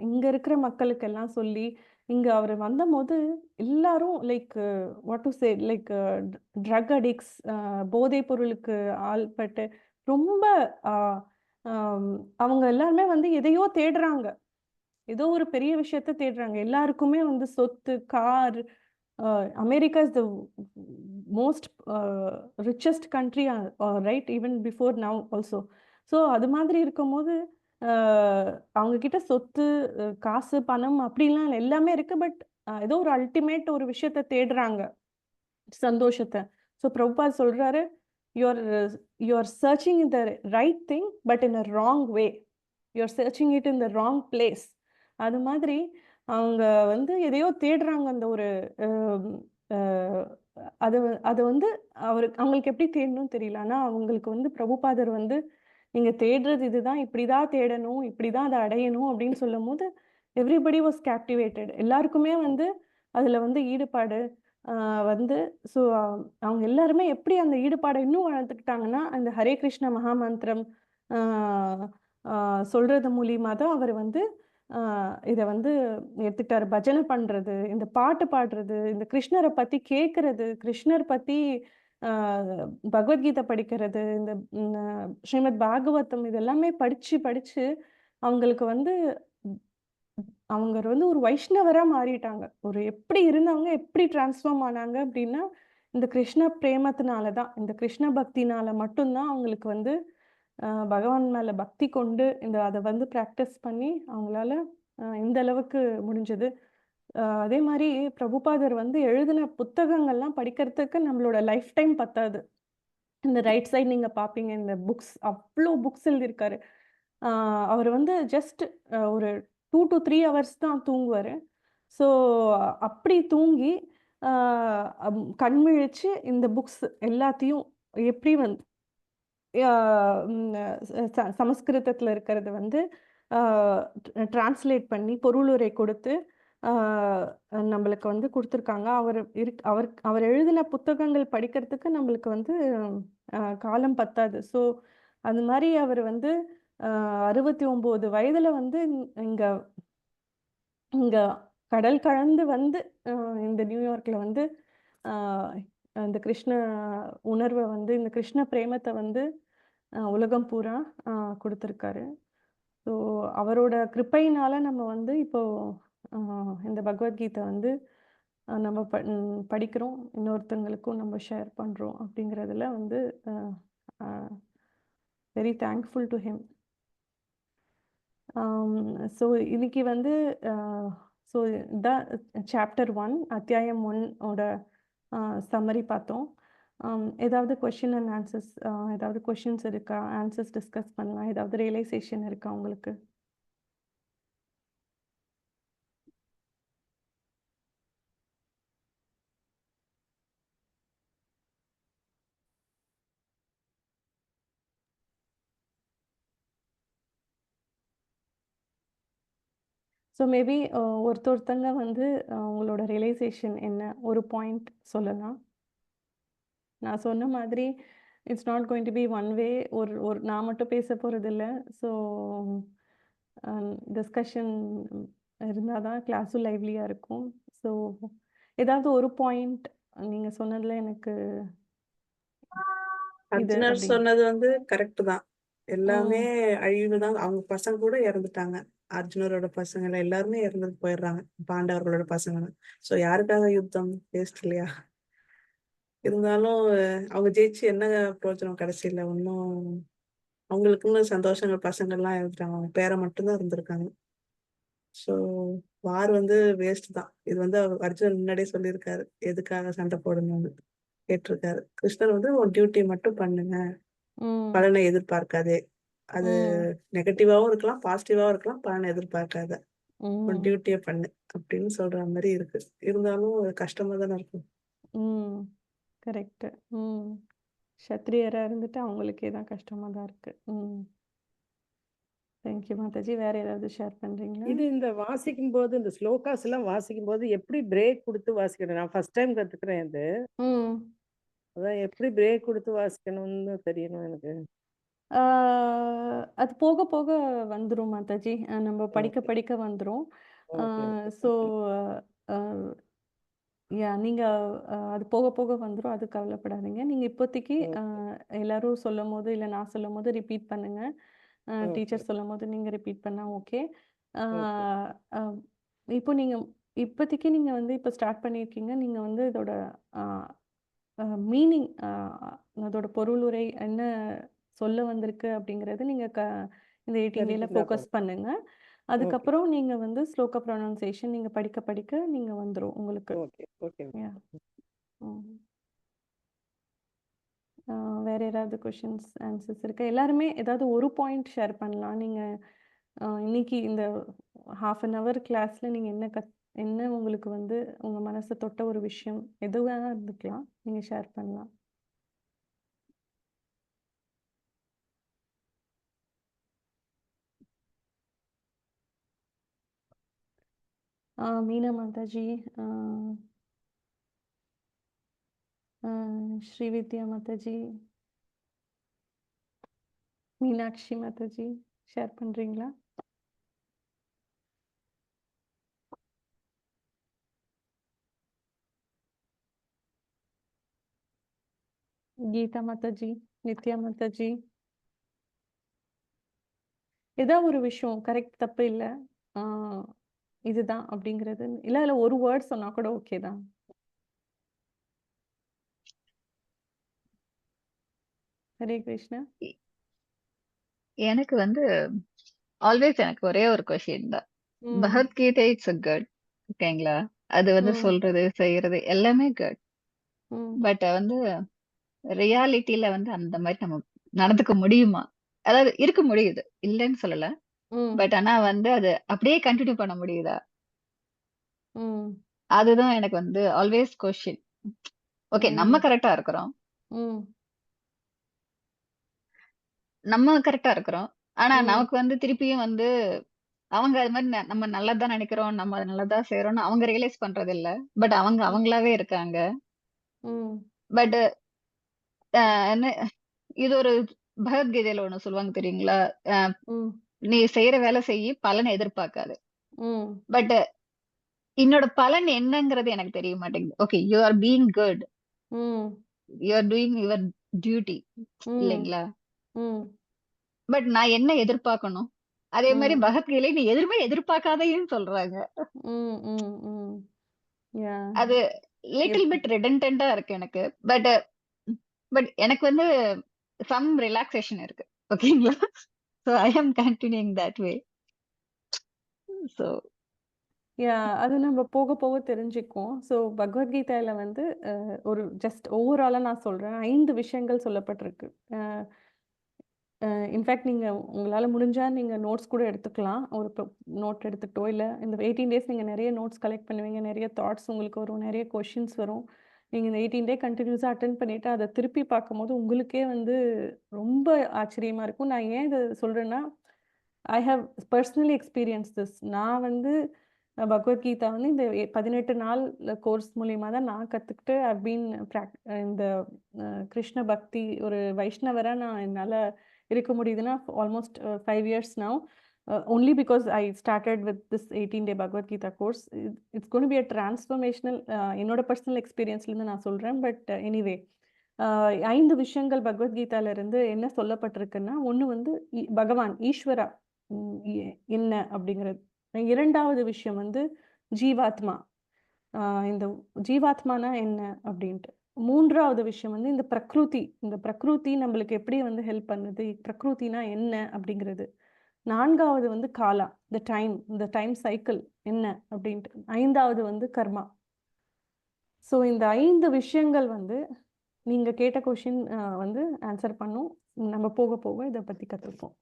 இங்கே இருக்கிற மக்களுக்கெல்லாம் சொல்லி, இங்கே அவர் வந்தபோது எல்லாரும் like what to say like drug addicts, போதைப் பொருளுக்கு ஆள்பட்டு ரொம்ப அவங்க எல்லாருமே வந்து எதையோ தேடுறாங்க, ஏதோ ஒரு பெரிய விஷயத்த தேடுறாங்க. எல்லாருக்குமே வந்து சொத்து, car. America is the most richest country, right, even before now also. So அது மாதிரி இருக்கும்போது அவங்க கிட்ட சொத்து, காசு, பணம் அப்படிலாம் இல்லை, எல்லாமே இருக்கு. பட் ஏதோ ஒரு அல்டிமேட் ஒரு விஷயத்த தேடுறாங்க, சந்தோஷத்தை. ஸோ பிரபுபாத் சொல்றாரு, you're searching in the right thing but in a wrong way, you're searching it in the wrong place. அது மாதிரி அவங்க வந்து எதையோ தேடுறாங்க. அந்த ஒரு அது அது வந்து அவங்களுக்கு எப்படி தேடணும்னு தெரியல. ஆனால் அவங்களுக்கு வந்து பிரபுபாதர் வந்து நீங்க தேடுறது இதுதான், இப்படிதான் தேடணும், இப்படிதான் அதை அடையணும் அப்படின்னு சொல்லும் போது எவ்ரிபடி வாஸ் கேப்டிவேட்டட். எல்லாருக்குமே வந்து அதில் வந்து ஈடுபாடு வந்து. ஸோ அவங்க எல்லாருமே எப்படி அந்த ஈடுபாடை இன்னும் வளர்த்துக்கிட்டாங்கன்னா, அந்த ஹரே கிருஷ்ண மகாமந்திரம் சொல்றது மூலியமா தான் அவர் வந்து இதை வந்து எடுத்துக்கிட்டாரு. பஜனை பண்றது, இந்த பாட்டு பாடுறது, இந்த கிருஷ்ணரை பத்தி கேட்கறது, கிருஷ்ணர் பத்தி பகவத்கீதை படிக்கிறது, இந்த ஸ்ரீமத் பாகவதம், இதெல்லாமே படிச்சு படிச்சு அவங்களுக்கு வந்து அவங்க வந்து ஒரு வைஷ்ணவரா மாறிட்டாங்க. ஒரு எப்படி இருந்தவங்க எப்படி டிரான்ஸ்ஃபார்ம் ஆனாங்க அப்படின்னா, இந்த கிருஷ்ண பிரேமத்தினால தான், இந்த கிருஷ்ண பக்தினால மட்டும்தான் அவங்களுக்கு வந்து பகவான் மேல பக்தி கொண்டு அதை வந்து ப்ராக்டிஸ் பண்ணி அவங்களால இந்த அளவுக்கு முடிஞ்சது. அதே மாதிரி பிரபுபாதர் வந்து எழுதின புத்தகங்கள்லாம் படிக்கிறதுக்கு நம்மளோட லைஃப் டைம் பத்தாது. இந்த ரைட் சைடு நீங்க பார்ப்பீங்க, இந்த புக்ஸ், அவ்வளோ புக்ஸ் எழுதியிருக்காரு. அவர் வந்து ஜஸ்ட் ஒரு 2 to 3 ஹவர்ஸ் தான் தூங்குவார். ஸோ அப்படி தூங்கி கண் விழிச்சு இந்த புக்ஸ் எல்லாத்தையும் எப்படி வந்து சமஸ்கிருதத்தில் இருக்கிறது வந்து டிரான்ஸ்லேட் பண்ணி பொருளுரை கொடுத்து நம்மளுக்கு வந்து கொடுத்துருக்காங்க. அவர் எழுதின புத்தகங்கள் படிக்கிறதுக்கு நம்மளுக்கு வந்து காலம் பத்தாது. ஸோ அது மாதிரி அவர் வந்து 69 வயதுல வந்து இங்க இங்க கடல் கடந்து வந்து இந்த நியூயார்க்ல வந்து இந்த கிருஷ்ண உணர்வை வந்து, இந்த கிருஷ்ண பிரேமத்தை வந்து உலகம் பூரா கொடுத்துருக்காரு. ஸோ அவரோட கிருப்பையினால நம்ம வந்து இப்போ இந்த பகவத்கீதை வந்து நம்ம படிக்கிறோம், இன்னொருத்தங்களுக்கும் நம்ம ஷேர் பண்ணுறோம். அப்படிங்கிறதுல வந்து very thankful to him. So இன்னைக்கு வந்து ஸோ இதான் சாப்டர் 1, அத்தியாயம் 1ஓட சம்மரி பார்த்தோம். ஏதாவது கொஷின் அண்ட் ஆன்சர்ஸ், ஏதாவது கொஷின்ஸ் இருக்கா? ஆன்சர்ஸ் டிஸ்கஸ் பண்ணலாம். ஏதாவது ரியலைசேஷன் இருக்கா உங்களுக்கு? ஸோ மேபி ஒருத்தங்க வந்து உங்களோட ரியலைசேஷன் என்ன, ஒரு பாயிண்ட் சொல்லலாம். நான் சொன்ன மாதிரி it's not going to be one way. ஒரு நான் மட்டும் பேச போகிறது இல்லை. ஸோ டிஸ்கஷன் இருந்தால் தான் கிளாஸும் லைவ்லியாக இருக்கும். ஸோ ஏதாவது ஒரு பாயிண்ட் நீங்கள் சொன்னதில் எனக்கு அர்ஜுனர் சொன்னது வந்து கரெக்ட் தான். எல்லாமே அழிவு தான். அவங்க பசங்க கூட இறந்துட்டாங்க. அர்ஜுனரோட பசங்க எல்லாருமே இறந்துட்டு போயிடுறாங்க, பாண்டவர்களோட பசங்க. ஸோ யாருக்காக யுத்தம்? வேஸ்ட் இல்லையா? இருந்தாலும் அவங்க ஜெயிச்சு என்ன பிரயோஜனம் கடைசியில? ஒன்றும் அவங்களுக்குன்னு சந்தோஷங்கள், பசங்கள்லாம் இறந்துட்டாங்க, அவங்க பேரை மட்டும்தான் இருந்திருக்காங்க. ஸோ வார் வந்து வேஸ்ட் தான். இது வந்து அர்ஜுனன் முன்னாடியே சொல்லியிருக்காரு, எதுக்காக சண்டை போடணும்னு கேட்டிருக்காரு. கிருஷ்ணர் வந்து உன் டியூட்டி மட்டும் பண்ணுங்க, ம். பலனை எதிர்பார்க்காதே. அது ம். நெகட்டிவாவும் இருக்கலாம், பாசிட்டிவாவும் இருக்கலாம். பலனை எதிர்பார்க்காத, உன் ம். டியூட்டியை பண்ணு அப்படின்னு சொல்ற மாதிரி இருக்கு. இருந்தாலும் அது கஷ்டமா தானே இருக்கும். ம். கரெக்ட். சத்திரியரா இருந்துட்டு அவங்களுக்கே தான் கஷ்டமா தான் இருக்கு. தேங்க்யூ மாதாஜி. வேற ஏதாவது ஷேர் பண்றீங்களா? இது இந்த வாசிக்கும்போது, இந்த ஸ்லோகாஸ் எல்லாம் வாசிக்கும்போது எப்படி பிரேக் குடுத்து வாசிக்கணும்? நான் ஃபர்ஸ்ட் டைம் கத்துக்கிறேன் இது. ம். அதான் எப்படி பிரேக் குடுத்து வாசிக்கணும்னு தெரியணும் எனக்கு. ஆ, அது போக போக வந்துரும் மாதாஜி. நம்ம படிக்க ஓகே. படிக்க வந்துரும். ஓகே. So okay. நீங்க அது போக போக வந்துரும். அது கவலைப்படாதீங்க. நீங்க இப்போதைக்கு ஓகே. எல்லாரும் சொல்லும்போது, இல்ல நான் சொல்லும்போது ரிப்பீட் பண்ணுங்க. ஓகே. டீச்சர் சொல்லும்போது நீங்க ரிப்பீட் பண்ணா ஓகே. ஆ ஓகே. அ இப்போ நீங்க இப்போதைக்கு நீங்க வந்து இப்போ ஸ்டார்ட் பண்ணியிருக்கீங்க. நீங்க வந்து இதோட ஆ மீனிங் அதோட பொருளுரை என்ன சொல்ல வந்திருக்கு அப்படிங்கிறது நீங்க இந்த 18 டேல தெரிஞ்சிருந்தா ஃபோக்கஸ் போதும். பண்ணுங்க. ஓகே. அதுக்கப்புறம் நீங்க வந்து ஸ்லோக ப்ரொனன்சியேஷன் நீங்க படிக்க படிக்க நீங்க வந்துரும் உங்களுக்கு. ஓகே. ஓகே. யா. ம். ஆ, வேற ஏதாவது கொஷின்ஸ், ஆன்சர்ஸ் இருக்கா? எல்லாருமே ஏதாவது ஒரு பாயிண்ட் ஷேர் பண்ணலாம். நீங்க இன்னைக்கு இந்த 1/2 அன் ஹவர் கிளாஸ்ல நீங்க என்ன உங்களுக்கு வந்து உங்க மனச தொட்ட ஒரு விஷயம் எதுவா இருந்துக்கலாம். நீங்க ஷேர் பண்ணலாம். மீனா மாதாஜி, ஆ, ஆ, ஸ்ரீவித்யா மாதாஜி, மீனாட்சி மாதாஜி ஷேர் பண்றீங்களா? கீதா மாதாஜி, நித்யா மாதாஜி. ஏதா ஒரு விஷயம் கரெக்ட், தப்பு இல்ல. ஆ, இதுதான் அப்படிங்கிறது. இல்ல ஒரு வேர்ட் சொன்னா கூட ஓகே தான். ஹரே கிருஷ்ணா. எ- எனக்கு வந்து ஆல்வேஸ் எனக்கு ஒரே ஒரு கொஸ்டின் தான். ம். பகவத்கீதை இட்ஸ் அ குட், ஓகேங்களா? அது வந்து ம். சொல்றது செய்யறது எல்லாமே குட். ம். பட் வந்து ரியாலிட்டியில வந்து அந்த மாதிரி நம்ம நடந்துக்க முடியுமா? அதாவது இருக்க முடியுது, இல்லைன்னு சொல்லல. ம். பட் ஆனா வந்து அது அப்படியே கண்டினியூ பண்ண முடியுதா? ம். அதுதான் எனக்கு வந்து ஆல்வேஸ் கொஸ்டின். ஓகே, நம்ம ம். கரெக்டா இருக்கிறோம். ம். நம்ம கரெக்டா இருக்கிறோம். ஆனா ம். நமக்கு வந்து திருப்பியும் வந்து அவங்க அது மாதிரி நம்ம நல்லதா நினைக்கிறோம், நம்ம நல்லதா செய்றோம்னு அவங்க ரியலைஸ் பண்றது இல்ல. பட் அவங்க ம். அவங்களாவே இருக்காங்க. ம். பட் என்ன, இது ஒரு பகவத்கீதையில ஒண்ணு சொல்லுவாங்க தெரியுங்களா? அ ம். நீ செய்யற வேலை செய்யி, பலனை எதிர்பார்க்காத. ம். பட் என்னோட பலன் என்னங்கிறது எனக்கு தெரிய மாட்டேங்குது. Okay, you are being good. Hmm. You are doing your duty, hmm. இல்லைங்களா? ம். பட் நான் என்ன எதிர்பார்க்கணும்? அதே மாரி ம். பகவத்கீதையில நீ எதுவுமே எதிர்பார்க்காதேன்னு சொல்றாங்க. ம். ம். ம். யா. அது லிட்டில் எப் பிட் ரிடன்டன்ட்டா இருக்கு எனக்கு. பட் பட் எனக்கு வந்து சம் ரிலாக்சேஷன் இருக்கு. ஓகேங்களா? So I am continuing that way. So yeah, அது நம்ம போக போக தெரிஞ்சுக்குவோம். ஸோ பகவத்கீதையில வந்து ஒரு ஜஸ்ட் ஓவராலா நான் சொல்றேன். 5 விஷயங்கள் சொல்லப்பட்டிருக்கு. அ இன்ஃபேக்ட் நீங்க உங்களால முடிஞ்சா நீங்க நோட்ஸ் கூட எடுத்துக்கலாம். ஒரு நோட் எடுத்துக்கிட்டோ, இல்ல இந்த 18 டேஸ் நீங்க நெறைய நோட்ஸ் கலெக்ட் பண்ணுவீங்க. நெறைய தாட்ஸ் உங்களுக்கு வரும். நெறைய கொஸ்டின்ஸ் வரும். நீங்க இந்த 18 டே கன்டினியூஸா அட்டெண்ட் பண்ணிட்டு, அத திருப்பி பார்க்கும்போது உங்களுக்கே வந்து ரொம்ப ஆச்சரியமா இருக்கும். நான் ஏன் இத சொல்றேன்னா, ஐ ஹேவ் பெர்சனலி எக்ஸ்பீரியன்ஸ் திஸ். நான் வந்து பகவத்கீதா வந்து இந்த 18 நாள் கோர்ஸ் மூலியமா தான் நான் கத்துக்கிட்டு ஐவ் பீன் இந்த கிருஷ்ண பக்தி ஒரு வைஷ்ணவரா நான் என்னால இருக்க முடியுதுன்னா almost 5 years now. Only because I started with this 18 day Bhagavad Gita course. It's going to be a transformational என்னோட பர்சனல் எக்ஸ்பீரியன்ஸ்லேருந்து நான் சொல்றேன். பட் எனிவே 5 விஷயங்கள் பகவத்கீதால இருந்து என்ன சொல்லப்பட்டிருக்குன்னா, ஒண்ணு வந்து பகவான் ஈஸ்வரா என்ன அப்படிங்கிறது. 2வது விஷயம் வந்து ஜீவாத்மா. ஆ, இந்த ஜீவாத்மானா என்ன அப்படின்ட்டு. 3வது விஷயம் வந்து இந்த பிரக்ருதி. இந்த பிரக்ருதி நம்மளுக்கு எப்படி வந்து ஹெல்ப் பண்ணுது? பிரக்ருதினா என்ன அப்படிங்கிறது. 4வது வந்து காலா, இந்த டைம் சைக்கிள் என்ன அப்படின்ட்டு. 5வது வந்து கர்மா. ஸோ இந்த 5 விஷயங்கள் வந்து நீங்க கேட்ட கொஸ்டின் வந்து ஆன்சர் பண்ணும். நம்ம போக போக இத பத்தி கத்துப்போம்.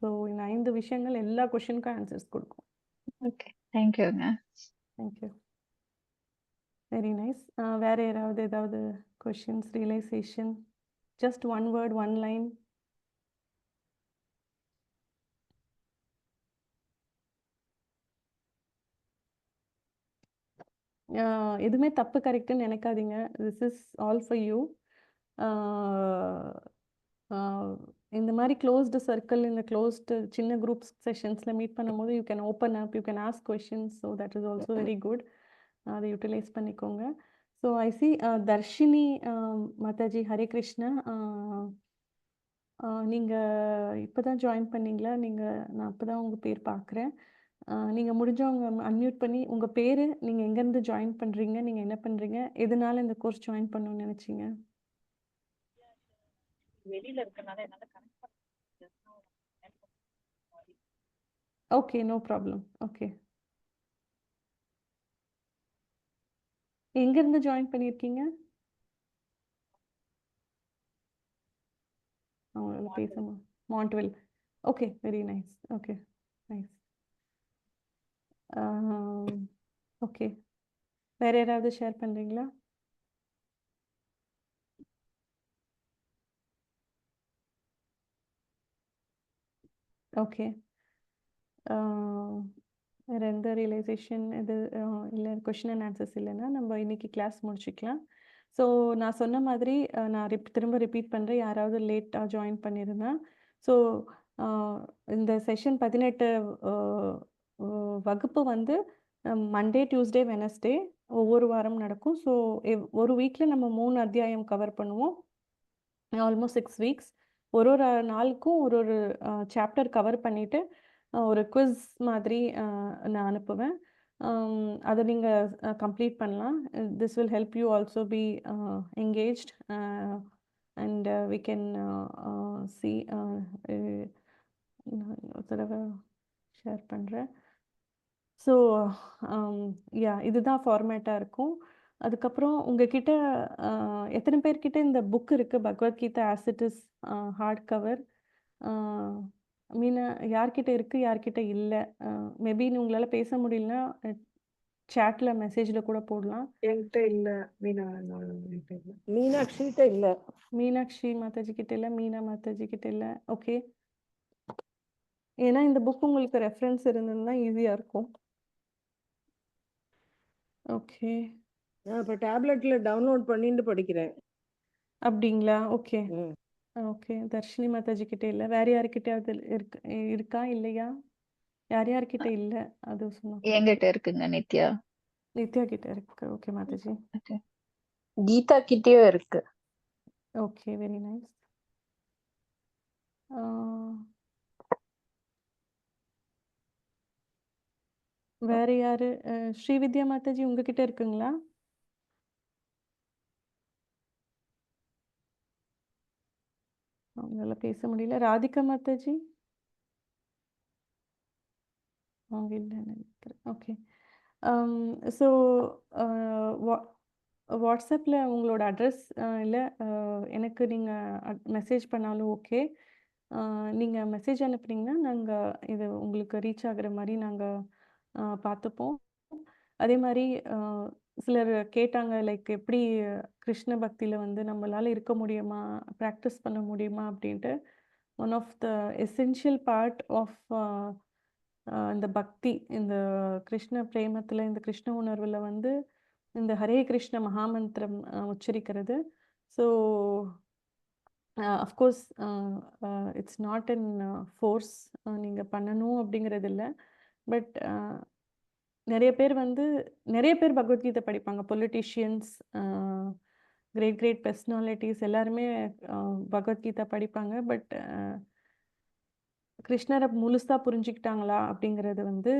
ஸோ இந்த 5 விஷயங்கள் எல்லா கொஸ்டினுக்கும் ஆன்சர்ஸ் கொடுக்கும். ஓகே. தேங்க்யூங்க. தேங்க்யூ. Very nice. வேற ஏதாவது questions, realisation? Just one word, one line. எதுவுமே தப்பு கரெக்டுன்னு நினைக்காதீங்க. This is all for you. இந்த மாதிரி க்ளோஸ்டு சர்க்கிள், இந்த க்ளோஸ்டு சின்ன குரூப் செஷன்ஸில் மீட் பண்ணும்போது you can open up, you can ask questions. So that is also very good. அதை யூட்டிலைஸ் பண்ணிக்கோங்க. So I see Darshini Mataji, Hare Krishna. நீங்கள் இப்போ தான் ஜாயின் பண்ணீங்களா? நான் அப்போ தான் உங்கள் பேர் பார்க்குறேன். நீங்கள் முடிஞ்சவங்க அன்மியூட் பண்ணி உங்கள் பேர், நீங்கள் எங்கேருந்து ஜாயின் பண்ணுறீங்க, நீங்கள் என்ன பண்ணுறீங்க, எதனால இந்த கோர்ஸ் ஜாயின் பண்ணணும்னு நினச்சிங்க? வெளியில இருக்கனால என்னால கனெக்ட் பண்ண ஓகே, நோ ப்ராப்ளம். ஓகே. எங்கேருந்து ஜாயின் பண்ணியிருக்கீங்க? அவங்களோட பேசணும். மாண்ட்வெல். Okay, very nice. Okay, nice. Okay, வேற யாராவது ஷேர் பண்ணுறீங்களா? ஓகே. வேறு எந்த ரியலைசேஷன் இது இல்லை, கொஷின் அண்ட் ஆன்சர்ஸ் இல்லைன்னா நம்ம இன்னைக்கு கிளாஸ் முடிச்சுக்கலாம். ஸோ நான் சொன்ன மாதிரி நான் திரும்ப ரிப்பீட் பண்ணுறேன். யாராவது லேட்டாக ஜாயின் பண்ணியிருந்தேன். ஸோ இந்த செஷன் 18 வகுப்பு வந்து மண்டே, டியூஸ்டே, வெனஸ்டே ஒவ்வொரு வாரம் நடக்கும். ஸோ ஒரு வீக்கில் நம்ம 3 அத்தியாயம் கவர் பண்ணுவோம். Almost 6 weeks. ஒரு நாளுக்கும் ஒரு சாப்டர் கவர் பண்ணிவிட்டு ஒரு குவிஸ் மாதிரி நான் அனுப்புவேன். அதை நீங்கள் கம்ப்ளீட் பண்ணலாம். This will help you also be engaged and we can see. ஒரு தடவை ஷேர் பண்ணுறேன். ஸோ யா, இதுதான் ஃபார்மேட்டாக இருக்கும். அதுக்கப்புறம் உங்ககிட்ட எத்தனை பேர்கிட்ட இந்த புக் இருக்குது, Bhagavad Gita as it is heart cover? Meena யார்கிட்ட இருக்குது, யார்கிட்ட இல்லை? மேபி உங்களால் பேச முடியலன்னா சேட்டில் மெசேஜில் கூட போடலாம். என்கிட்ட இல்ல மீனா, என்கிட்ட இல்ல. மீனாட்சிகிட்ட இல்ல. மீனாட்சி மாதாஜி கிட்ட இல்லை, மீனா மாதாஜி கிட்ட இல்லை. ஓகே. ஏன்னா இந்த புக் உங்களுக்கு ரெஃபரன்ஸ் இருந்ததுன்னா ஈஸியாக இருக்கும். ஓகே, நான் இப்போ டேப்லெட்ல டவுன்லோட் பண்ணிட்டு படிக்கிறேன். அப்படிங்களா? ஓகே. ம். ஓகே, தர்ஷினி மாதாஜி கிட்ட இல்லை. வேற யாருக்கிட்டையாவது இருக்கா, இல்லையா? யார்கிட்ட இல்லை அது சொன்னா. என்கிட்ட இருக்குங்க நித்யா. நித்யா கிட்ட இருக்கு. ஓகே மாதாஜி. Okay. கீதா கிட்டயும் இருக்கு. Okay, very nice. வேற யாரு? ஸ்ரீவித்யா மாதாஜி உங்ககிட்ட இருக்குங்களா? அவங்களால பேச முடியல. ராதிகா மாதாஜி அவங்க இல்லைன்னு நினைக்கிறேன். ஓகே. ஸோ வாட்ஸ்அப்பில் உங்களோட அட்ரஸ் இல்லை, எனக்கு நீங்கள் மெசேஜ் பண்ணாலும் ஓகே. நீங்கள் மெசேஜ் அனுப்புனீங்கன்னா நாங்கள் இது உங்களுக்கு ரீச் ஆகுற மாதிரி நாங்கள் பார்த்துப்போம். அதே மாதிரி சிலர் கேட்டாங்க, லைக் எப்படி கிருஷ்ண பக்தியில் வந்து நம்மளால் இருக்க முடியுமா, ப்ராக்டிஸ் பண்ண முடியுமா அப்படின்ட்டு. One of the essential part of இந்த பக்தி, இந்த கிருஷ்ண பிரேமத்தில், இந்த கிருஷ்ண உணர்வில் வந்து இந்த ஹரே கிருஷ்ண மகாமந்திரம் உச்சரிக்கிறது. So of course it's not in force, நீங்கள் பண்ணணும் அப்படிங்கிறது இல்லை. பட் நிறைய பேர் பகவத்கீதை படிப்பாங்க. பொலிட்டிஷியன்ஸ், கிரேட் பர்சனாலிட்டிஸ் எல்லாருமே பகவத்கீதை படிப்பாங்க. பட் கிருஷ்ணரை முழுசாக புரிஞ்சுக்கிட்டாங்களா அப்படிங்கிறது வந்து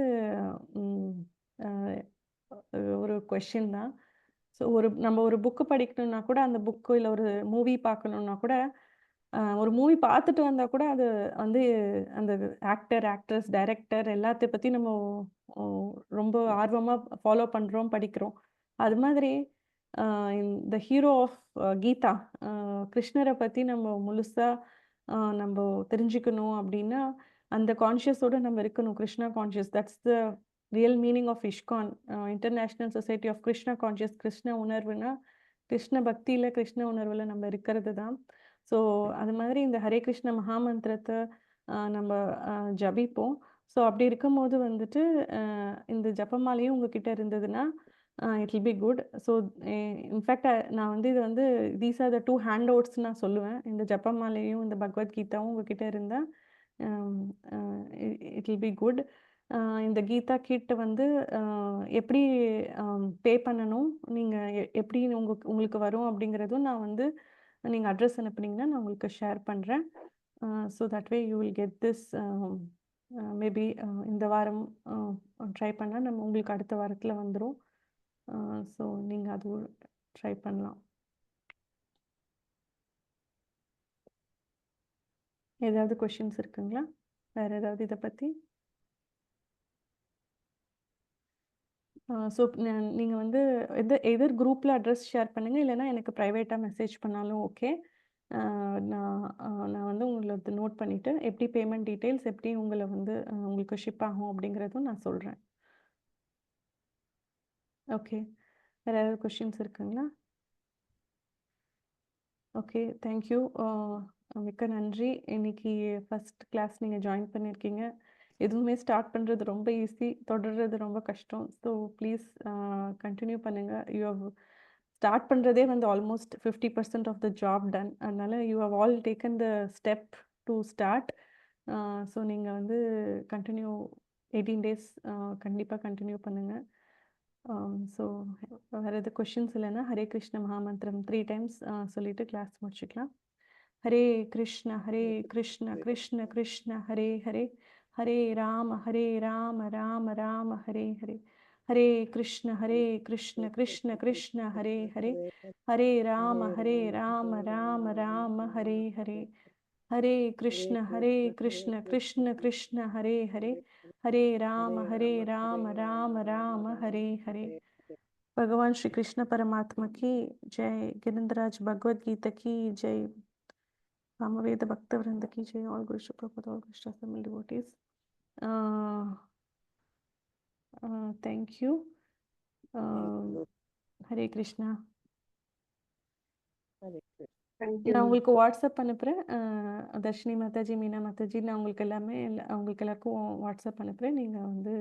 ஒரு கொஷின் தான். ஸோ நம்ம ஒரு புக்கு படிக்கணும்னா கூட, அந்த புக்கு இல்லை ஒரு மூவி பார்க்கணுன்னா கூட ஒரு மூவி பார்த்துட்டு வந்தா கூட அது வந்து அந்த ஆக்டர், ஆக்ட்ரஸ், டைரக்டர் எல்லாத்த பத்தி நம்ம ஒ ரொம்ப ஆர்வமா ஃபாலோ பண்றோம், படிக்கிறோம். அது மாதிரி அ இந்த ஹீரோ ஆஃப் கீதா கிருஷ்ணர பத்தி நம்ம முழுசா நம்ப தெரிஞ்சுக்கணும் அப்டின்னா, அந்த கான்ஷியஸோட நம்ம இருக்கணும். Krishna conscious. That's the real meaning of ISKCON international society of Krishna conscious. Krishna உணர்வுனா, கிருஷ்ண பக்தியில, கிருஷ்ண உணர்வுல நம்ம இருக்கிறது தான். ஸோ, அது மாதிரி இந்த ஹரே கிருஷ்ண மகாமந்திரத்த நம்ம ஜபிப்போம். ஸோ, அப்படி இருக்கும்போது வந்துட்டு, இந்த ஜபமாலையும் உங்ககிட்ட இருந்ததுன்னா, it will be good. So, uh in fact நான் வந்து இது வந்து these are the 2 handouts நான் சொல்லுவேன். இந்த ஜபமாலையும், இந்த பகவத்கீதாவும் உங்ககிட்ட இருந்தா, um uh it will be good. இந்த கீதா கிட் வந்து எப்படி பே பண்ணணும், நீங்க எப்படி உங்களுக்கு வரும் அப்படிங்கிறதும் நான் வந்து நீங்க அட்ரஸ் அனுப்புனீங்கன்னா, நான் உங்களுக்கு ஷேர் பண்றேன். So that way you will get this maybe இந்த வாரம் ட்ரை பண்ணா நம்ம உங்களுக்கு அடுத்த வாரத்துல வந்துரும். ஸோ நீங்க அது ட்ரை பண்ணலாம். ஏதாவது கொஸ்டின்ஸ் இருக்குங்களா? வேற ஏதாவது இத பத்தி? ஸோ நீங்க வந்து எதர் குரூப்ல அட்ரஸ் ஷேர் பண்ணுங்க. இல்லைன்னா எனக்கு பிரைவேட்டா மெசேஜ் பண்ணாலும் ஓகே. நான் வந்து உங்களது நோட் பண்ணிட்டு, எப்படி பேமெண்ட் டீட்டெயில்ஸ் எப்படி உங்கள வந்து உங்களுக்கு ஷிப் ஆகும் அப்படிங்கிறதும் நான் சொல்றேன். ஓகே. வேற ஏதாவது கொஸ்டின்ஸ் இருக்குங்களா? ஓகே. Thank you. மிக்க நன்றி. இன்னைக்கு ஃபர்ஸ்ட் கிளாஸ் நீங்க ஜாயின் பண்ணியிருக்கீங்க. எதுவுமே ஸ்டார்ட் பண்றது ரொம்ப ஈஸி. தொடர்றது ரொம்ப கஷ்டம். ஸோ ப்ளீஸ் கன்டின்யூ பண்ணுங்க. யூ ஹவ் ஸ்டார்ட் பண்றதே வந்து almost 50% of the job done. அதனால you have all taken the step to start. So நீங்க வந்து கன்டின்யூ 18 டேஸ் கண்டிப்பா கன்டின்யூ பண்ணுங்க. ஸோ வேற எது கொஸ்டின்ஸ் இல்லைன்னா ஹரே கிருஷ்ண மகாமந்திரம் 3 டைம்ஸ் சொல்லிட்டு கிளாஸ் முடிச்சுக்கலாம். ஹரே கிருஷ்ண கிருஷ்ண கிருஷ்ண ஹரே ஹரே ஹரே ராம ராம ராம ஹரே ஹரே ஹரே கிருஷ்ண கிருஷ்ண கிருஷ்ண ஹரே ஹரே ஹரே ராம ராம ராம ஹரே ஹரே ஹரே கிருஷ்ண கிருஷ்ண கிருஷ்ண ஹரே ஹரே ஹரே ராம ராம ராம ஹரே ஹரே. भगवान श्री कृष्ण परमात्मा की जय. गिरिंद्रराज भगवद गीता की जय. सामवेद भक्त वृंद की जय. All Guru Prabhupada, all Krishna family devotees. Thank you. Hare Krishna. Thank you. நான் உங்களுக்கு வாட்ஸ்அப் அனுப்புகிறேன். தர்ஷினி மாதாஜி, மீனா மாதாஜி, நான் உங்களுக்கு அவங்களுக்கு எல்லாருக்கும் வாட்ஸ்அப் அனுப்புகிறேன். நீங்கள் வந்து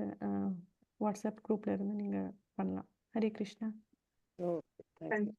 வாட்ஸ்அப் குரூப்பில் இருந்து நீங்கள் பண்ணலாம். ஹரே கிருஷ்ணா. ஓகே. தேங்க்யூ.